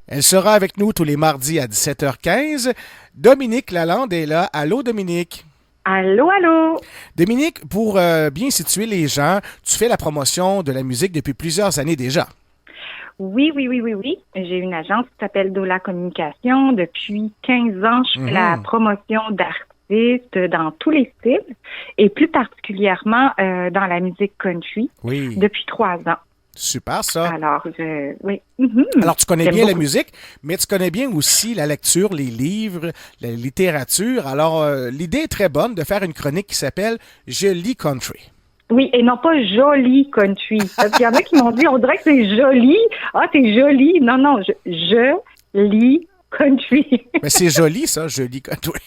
Elle sera avec nous tous les mardis à 17h15. Dominique Lalande est là. Allô, Dominique? Allô, allô? Dominique, pour bien situer les gens, tu fais la promotion de la musique depuis plusieurs années déjà. Oui, oui, oui, oui, oui. J'ai une agence qui s'appelle Dola Communication. Depuis 15 ans, je fais la Mhm. promotion d'artistes dans tous les styles et plus particulièrement dans la musique country Oui, depuis 3 ans. super ça. Alors, oui, mhm. Alors, tu connais J'aime bien la beaucoup. musique, mais tu connais bien aussi la lecture, les livres, la littérature. Alors, l'idée est très bonne de faire une chronique qui s'appelle Je lis country. Oui, et non pas joli country. Parce qu'il y en a qui m'ont dit, on dirait que c'est joli. Ah, c'est joli. Non, non, je lis country. Mais c'est joli, ça, je lis country.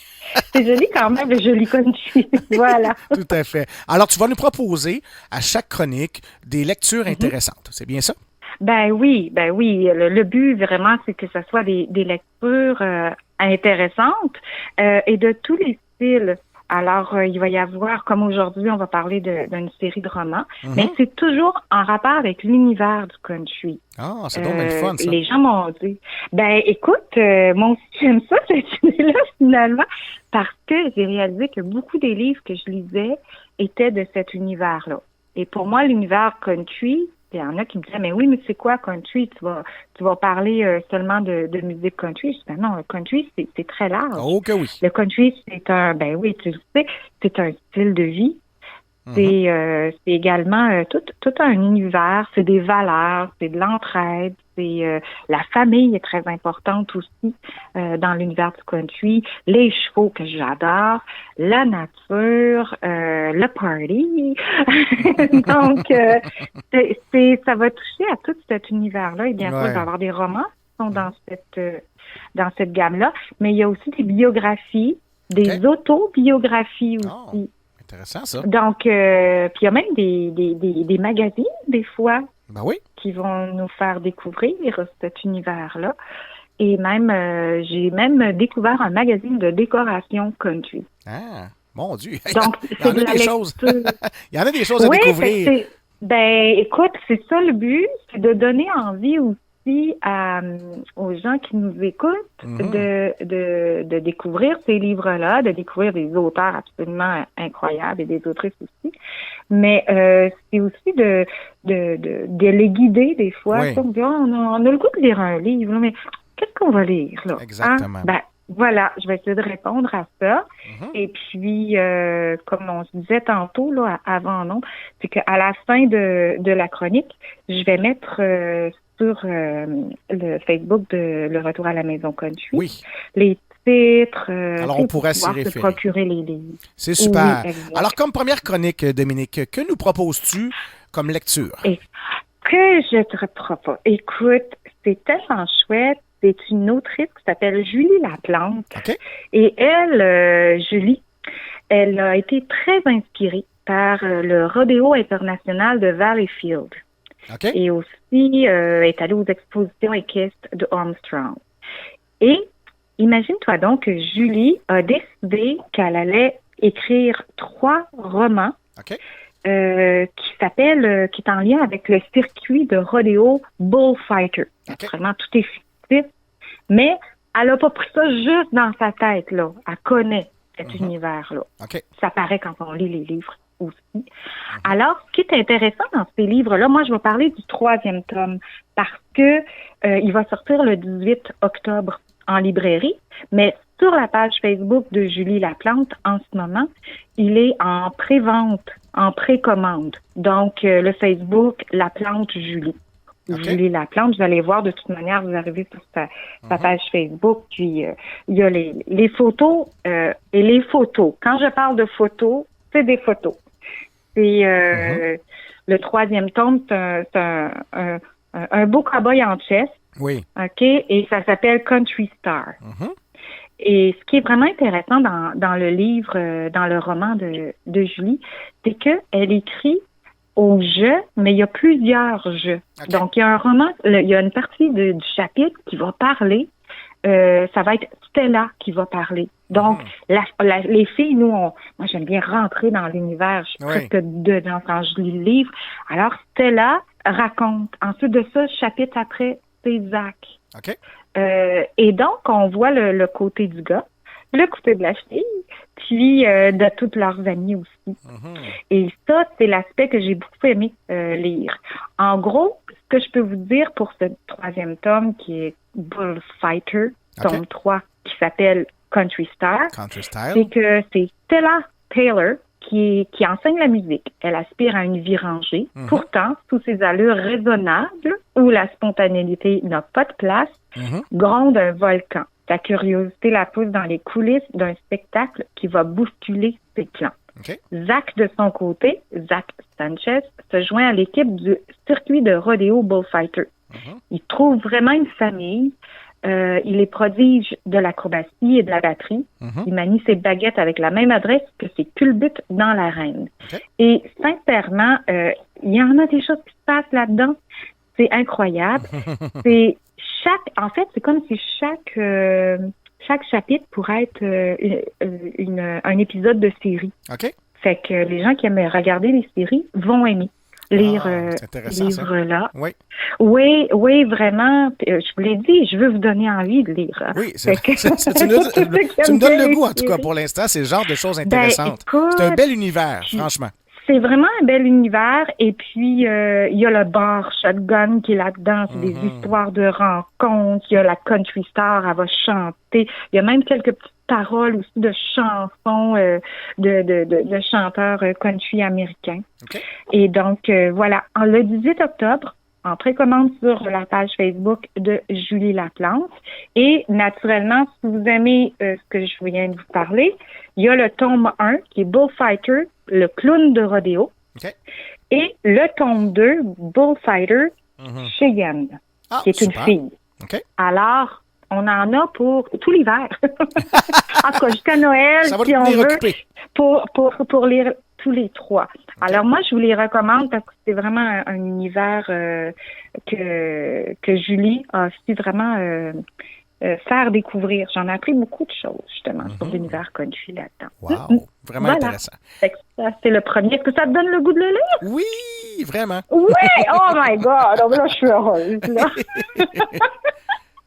C'est joli quand même, le joli country. Voilà. Tout à fait. Alors, tu vas nous proposer à chaque chronique des lectures intéressantes. C'est bien ça? Ben oui, ben oui. Le but vraiment, c'est que ce soit des lectures intéressantes et de tous les styles. Alors, il va y avoir, comme aujourd'hui, on va parler d'une série de romans, mais Mhm. c'est toujours en rapport avec l'univers du country. Ah, c'est donc bien le fun, ça. Les gens m'ont dit, ben écoute, moi aussi j'aime ça, cette idée-là, finalement, parce que j'ai réalisé que beaucoup des livres que je lisais étaient de cet univers-là. Et pour moi, l'univers country, il y en a qui me disaient, mais oui, mais c'est quoi country? Tu vas parler seulement de musique country. Je dis, ben non, le country, c'est très large. Oh que oui. Le country, ben oui, tu le sais, c'est un style de vie. Mhm. C'est également tout un univers, c'est des valeurs, c'est de l'entraide, la famille est très importante aussi dans l'univers du country, les chevaux que j'adore, la nature, le party. Donc ça va toucher à tout cet univers-là et bien sûr il va y Ouais. avoir des romans qui sont dans cette gamme-là, mais il y a aussi des biographies, OK. des autobiographies Oh, aussi. intéressant, ça. Donc, puis il y a même des magazines, des fois, Ben oui. qui vont nous faire découvrir cet univers-là. Et même, j'ai même découvert un magazine de décoration country. Ah, mon Dieu. Donc, Il y c'est en de a la des choses. lecture. Il y en a des choses à Oui, fait que découvrir. ben, écoute, c'est ça le but, c'est de donner envie aussi aux gens qui nous écoutent Mhm. de découvrir ces livres-là, de découvrir des auteurs absolument incroyables et des autrices aussi. Mais c'est aussi de les guider des fois. Oui, On dit, ah, on a le goût de lire un livre, là, mais qu'est-ce qu'on va lire là? Hein? exactement. Ben, voilà, je vais essayer de répondre à ça. Mhm. Et puis, comme on se disait tantôt, là, avant, non, c'est qu'à la fin de la chronique, je vais mettre sur le Facebook de Le Retour à la Maison Country Oui. les titres, Alors, tu on sais, pour pourra s'y pouvoir se référer. procurer les livres. C'est Oui, super. Alors, exact. comme première chronique, Dominique, que nous proposes-tu comme lecture? Et que je te reprends pas. Écoute, c'est tellement chouette. C'est une autrice qui s'appelle Julie Laplante. OK? Et elle, Julie, elle a été très inspirée par le rodéo international de Valleyfield OK? et aussi est allée aux expositions équestres de Armstrong. Et imagine-toi donc que Julie a décidé qu'elle allait écrire 3 romans OK? qui est en lien avec le circuit de rodéo Bullfighter. OK? Naturellement, tout est fictif, mais elle n'a pas pris ça juste dans sa tête, là. Elle connaît cet Mhm. univers-là. OK? Ça paraît quand on lit les livres aussi. Alors, ce qui est intéressant dans ces livres-là, moi, je vais parler du 3e tome parce que il va sortir le 18 octobre en librairie, mais sur la page Facebook de Julie Laplante, en ce moment, il est en pré-vente, en précommande. Donc, le Facebook Laplante Julie. OK? Julie Laplante, vous allez voir de toute manière, vous arrivez sur sa Mhm. page Facebook, puis il y a les photos et les photos. Quand je parle de photos, c'est des photos. C'est Mhm. le 3e tome, c'est un beau cow-boy en chess, Oui. OK? Et ça s'appelle Country Star. Mhm. Et ce qui est vraiment intéressant dans le livre, dans le roman de Julie, c'est qu'elle écrit au jeu, mais il y a plusieurs jeux. OK? Donc, il y a un roman, il y a une partie du chapitre qui va parler, ça va être Stella qui va parler. Donc, Mhm. les filles, moi, j'aime bien rentrer dans l'univers, je suis Oui. presque dedans quand je lis le livre. Alors, Stella raconte. Ensuite de ça, chapitre après, c'est Zach. OK. Et donc, on voit le côté du gars, le côté de la fille, puis de toutes leurs amies aussi. Et ça, c'est l'aspect que j'ai beaucoup aimé lire. En gros, ce que je peux vous dire pour ce troisième tome, qui est Bullfighter, tome 3, qui s'appelle Country Star, c'est que c'est Stella Taylor qui enseigne la musique. Elle aspire à une vie rangée. Pourtant, sous ses allures raisonnables, où la spontanéité n'a pas de place, gronde un volcan. Sa curiosité la pousse dans les coulisses d'un spectacle qui va bousculer ses plans. Zach, de son côté, Zach Sanchez, se joint à l'équipe du circuit de rodéo Bullfighter. Il trouve vraiment une famille. Il est prodige de l'acrobatie et de la batterie. Il manie ses baguettes avec la même adresse que ses culbutes dans l'arène. Et sincèrement, il y en a des choses qui se passent là-dedans. C'est incroyable. En fait, c'est comme si chaque chapitre pourrait être un épisode de série. Fait que les gens qui aiment regarder les séries vont aimer lire ce livre-là. Oui, vraiment. Je vous l'ai dit, je veux vous donner envie de lire. Oui, tu me donnes le goût, en tout cas, pour l'instant. C'est le genre de choses intéressantes. C'est un bel univers, franchement. C'est vraiment un bel univers. Et puis, il y a le bar Shotgun qui est là-dedans. C'est des histoires de rencontres. Il y a la country star, elle va chanter. Il y a même quelques petites paroles aussi de chansons de chanteurs country américains. Et donc, voilà. Le 18 octobre, en précommande sur la page Facebook de Julie Laplante. Et naturellement, si vous aimez ce que je viens de vous parler, il y a le tome 1 qui est Bullfighter, le clown de rodéo. Et le tome 2, Bullfighter, Cheyenne, qui est une fille. Alors, on en a pour tout l'hiver. En tout cas, jusqu'à Noël, si on veut, pour lire tous les trois. Alors moi, je vous les recommande parce que c'est vraiment un univers que Julie a su vraiment faire découvrir. J'en ai appris beaucoup de choses, justement, sur l'univers country là-dedans. Wow! Vraiment intéressant. Ça, c'est le premier. Est-ce que ça te donne le goût de le lire? Oui, vraiment. Oui! Oh my God! Donc là, je suis heureuse, là.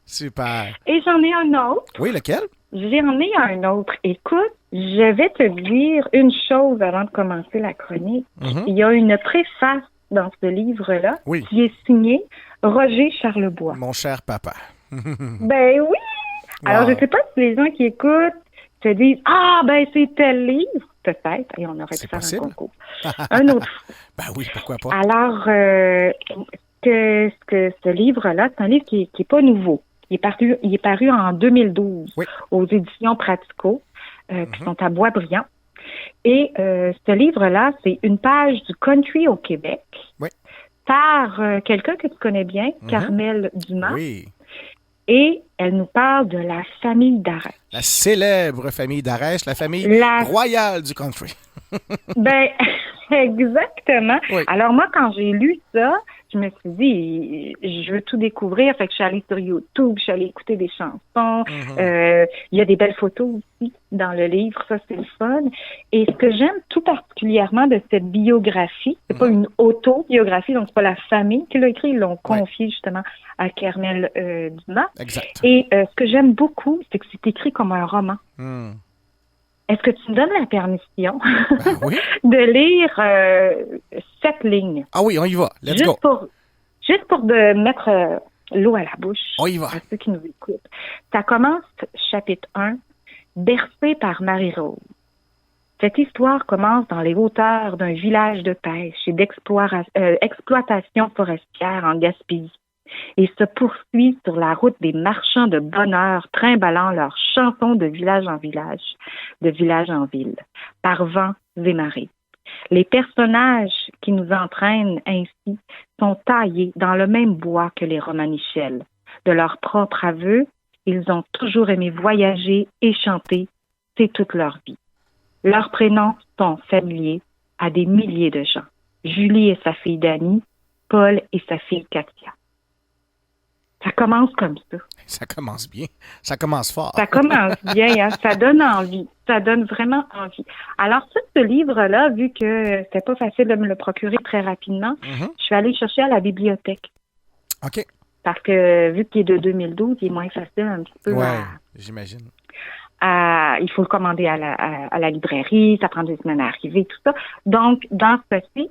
Super. Et j'en ai un autre. Oui, lequel? J'en ai un autre. Écoute, je vais te dire une chose avant de commencer la chronique. Il y a une préface dans ce livre-là qui est signée Roger Charlebois. Mon cher papa. Ben oui! Alors, je ne sais pas si les gens qui écoutent se disent « Ah, ben c'est tel livre! » Peut-être. Et on aurait pu faire un concours. Un autre. Ben oui, pourquoi pas. Alors, que ce livre-là, c'est un livre qui est pas nouveau. Il est paru en 2012 aux éditions Pratico, qui sont à Boisbriand. Et ce livre-là, c'est une page du country au Québec par quelqu'un que tu connais bien, Carmel Dumas. Oui. Et elle nous parle de la famille d'Arèche. La célèbre famille d'Arèche, la famille royale du country. Ben, exactement. Alors moi, quand j'ai lu ça, je me suis dit, je veux tout découvrir. Fait que je suis allée sur YouTube, je suis allée écouter des chansons. Il y a des belles photos aussi dans le livre, ça c'est le fun. Et ce que j'aime tout particulièrement de cette biographie, c'est pas une autobiographie, donc c'est pas la famille qui l'a écrit, ils l'ont confié justement à Carmel Dumas. Exact. Et ce que j'aime beaucoup, c'est que c'est écrit comme un roman. Est-ce que tu me donnes la permission de lire 7 lignes? Ah oui, on y va. Let's go. Juste pour de mettre l'eau à la bouche on y va. à ceux qui nous écoutent. Ça commence, chapitre 1, bercé par Marie-Rose. Cette histoire commence dans les hauteurs d'un village de pêche et d'exploitation forestière en Gaspésie et se poursuit sur la route des marchands de bonheur trimballant leurs chansons de village en village, de village en ville, par vents et marées. Les personnages qui nous entraînent ainsi sont taillés dans le même bois que les Romanichels. De leur propre aveu, ils ont toujours aimé voyager et chanter, c'est toute leur vie. Leurs prénoms sont familiers à des milliers de gens. Julie et sa fille Dani, Paul et sa fille Katia. Ça commence comme ça. Ça commence bien. Ça commence fort. Ça commence bien, hein? Ça donne envie. Ça donne vraiment envie. Alors, ce livre-là, vu que c'était pas facile de me le procurer très rapidement, je suis allée chercher à la bibliothèque. OK. parce que vu qu'il est de 2012, il est moins facile un petit peu. Ouais, j'imagine. Il faut le commander à la librairie, ça prend 2 semaines à arriver, tout ça. Donc, dans ce cas-ci,